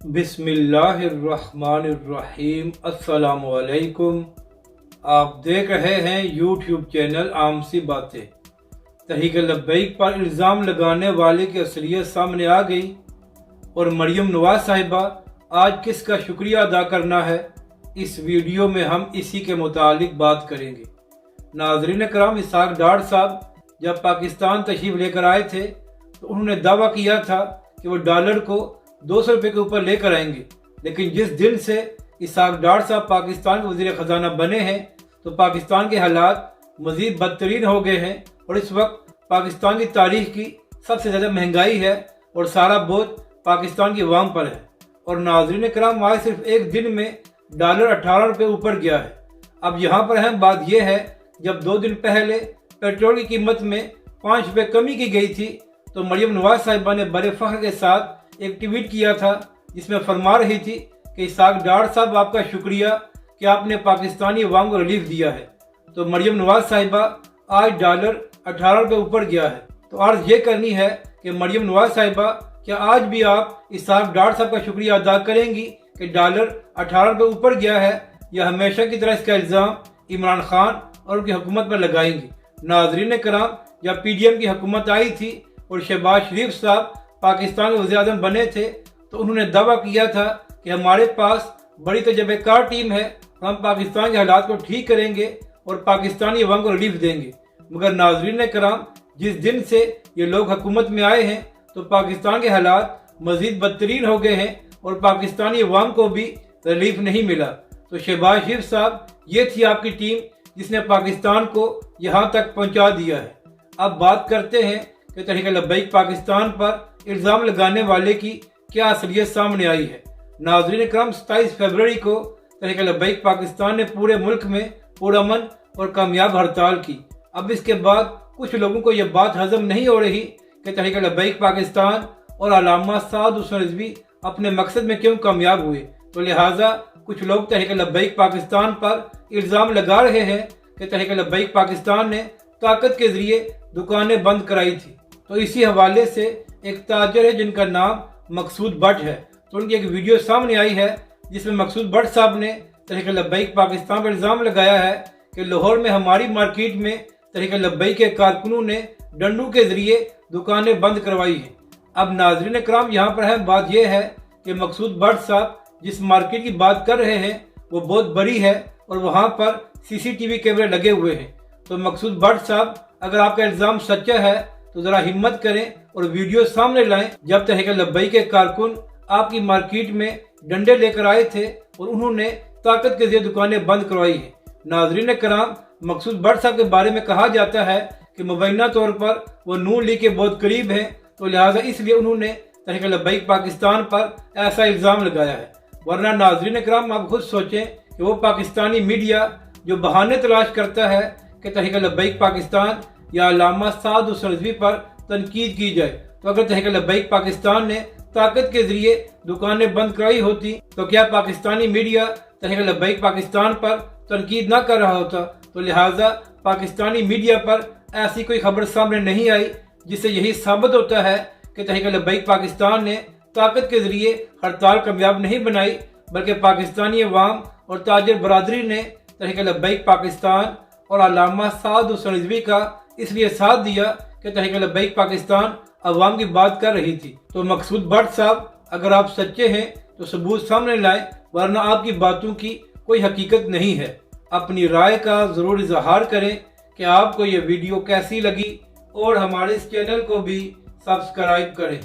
बिस्मिल्लाहिर्रहमानिर्रहीम। अस्सलामुअलैकुम। आप देख रहे हैं यूट्यूब चैनल आम सी बातें। तहरीक लब्बैक पर इल्ज़ाम लगाने वाले की असलियत सामने आ गई और मरियम नवाज साहिबा आज किसका शुक्रिया अदा करना है, इस वीडियो में हम इसी के मुतालिक बात करेंगे। नाज़रीन कराम, इसहाक डार साहब जब पाकिस्तान तशरीफ़ लेकर आए थे तो उन्होंने दावा किया था कि वो डॉलर को 200 रुपये के ऊपर लेकर आएंगे, लेकिन जिस दिन से इसहाक डार साहब पाकिस्तान के वज़ीर ख़जाना बने हैं तो पाकिस्तान के हालात मज़ीद बदतरीन हो गए हैं और इस वक्त पाकिस्तान की तारीख की सबसे ज़्यादा महंगाई है और सारा बोझ पाकिस्तान की अवाम पर है। और नाज़रीन कराम, आज सिर्फ एक दिन में डॉलर 18 रुपये ऊपर गया है। अब यहाँ पर अहम बात यह है, जब 2 दिन पहले पेट्रोल की कीमत में 5 रुपये कमी की गई थी तो मरियम नवाज साहिबा ने बड़े फख्र के साथ एक ट्वीट किया था जिसमें फरमा रही थी कि इसहाक डार साहब, आपका शुक्रिया कि आपने पाकिस्तानी अवाम को रिलीफ दिया है। तो मरियम नवाज साहिबा आज डॉलर 18 रुपये ऊपर गया है। तो अर्ज ये करनी है कि मरियम नवाज साहिबा, क्या आज भी आप इसहाक डार साहब का शुक्रिया अदा करेंगी कि डॉलर 18 रुपये ऊपर गया है, या हमेशा की तरह इसका इल्ज़ाम इमरान खान और उनकी हुकूमत पर लगाएंगी? नाज़रीन कराम, जब PDM की हुकूमत आई थी और शहबाज शरीफ साहब पाकिस्तान के वज़ीर-ए-आज़म बने थे तो उन्होंने दावा किया था कि हमारे पास बड़ी तजर्बेकार टीम है, हम पाकिस्तान के हालात को ठीक करेंगे और पाकिस्तानी अवाम को रिलीफ देंगे। मगर नाज़रीन कराम, जिस दिन से ये लोग हुकूमत में आए हैं तो पाकिस्तान के हालात मज़ीद बदतरीन हो गए हैं और पाकिस्तानी अवाम को भी रिलीफ नहीं मिला। तो शहबाज शरीफ साहब, ये थी आपकी टीम जिसने पाकिस्तान को यहाँ तक पहुँचा दिया है। अब बात करते हैं कि तहरीक लब्बैक पाकिस्तान पर इल्ज़ाम लगाने वाले की क्या असलियत सामने आई है। नाज़रीन करम, 27 फरवरी को तहरीक लब्बैक पाकिस्तान ने पूरे मुल्क में पुरअमन और कामयाब हड़ताल की। अब इसके बाद कुछ लोगों को यह बात हजम नहीं हो रही कि तहरीक लब्बैक पाकिस्तान और अल्लामा साद हुसैन रिज़वी अपने मकसद में क्यों कामयाब हुए। तो लिहाजा कुछ लोग तहरीक लब्बैक पाकिस्तान पर इल्ज़ाम लगा रहे हैं कि तहरीक लब्बैक पाकिस्तान ने ताकत के जरिए दुकानें बंद कराई थी। तो इसी हवाले से एक ताजर है जिनका नाम मकसूद भट्ट है, तो उनकी एक वीडियो सामने आई है जिसमें मकसूद भट्ट साहब ने तहरीक लब्बैक पाकिस्तान पर इल्ज़ाम लगाया है कि लाहौर में हमारी मार्केट में तहरीक लब्बैक के कारकुनों ने डंडू के जरिए दुकानें बंद करवाई हैं। अब नाज़रीन कराम, यहाँ पर अहम बात यह है कि मकसूद भट्ट साहब जिस मार्केट की बात कर रहे हैं वो बहुत बड़ी है और वहाँ पर CCTV कैमरे लगे हुए हैं। तो मकसूद भट्ट साहब, अगर आपका इल्ज़ाम सच्चा है तो ज़रा हिम्मत करें और वीडियो सामने लाएं जब तहरीक लब्बैक के कारकुन आपकी मार्केट में डंडे लेकर आए थे और उन्होंने ताकत के जरिए दुकानें बंद करवाई हैं। नाज़रीन कराम, मकसूद भट्ट साहब के बारे में कहा जाता है कि मुबैना तौर पर वो नून लीग के बहुत करीब हैं, तो लिहाजा इसलिए उन्होंने तहरीक लब्बैक पाकिस्तान पर ऐसा इल्ज़ाम लगाया है। वरना नाज़रीन कराम, आप खुद सोचें कि वो पाकिस्तानी मीडिया जो बहाने तलाश करता है कि तहरीक लब्बैक पाकिस्तान या अल्लामा साद हुसैन रिज़वी पर तनकीद की जाए, तो अगर तहरीक लब्बैक पाकिस्तान ने ताकत के जरिए दुकानें बंद कराई होती तो क्या पाकिस्तानी मीडिया तहरीक लब्बैक पाकिस्तान पर तनकीद न कर रहा होता? तो लिहाजा पाकिस्तानी मीडिया पर ऐसी कोई खबर सामने नहीं आई, जिससे यही साबित होता है कि तहरीक लब्बैक पाकिस्तान ने ताकत के जरिए हड़ताल कामयाब नहीं बनाई, बल्कि पाकिस्तानी अवाम और ताजिर बरादरी ने तहरीक लब्बैक पाकिस्तान और अल्लामा साद हुसैन रिज़वी का इसलिए साथ दिया कि तहरीक लब्बैक पाकिस्तान अवाम की बात कर रही थी। तो मकसूद भट्ट साहब, अगर आप सच्चे हैं तो सबूत सामने लाएं, वरना आपकी बातों की कोई हकीकत नहीं है। अपनी राय का ज़रूर इजहार करें कि आपको ये वीडियो कैसी लगी और हमारे इस चैनल को भी सब्सक्राइब करें।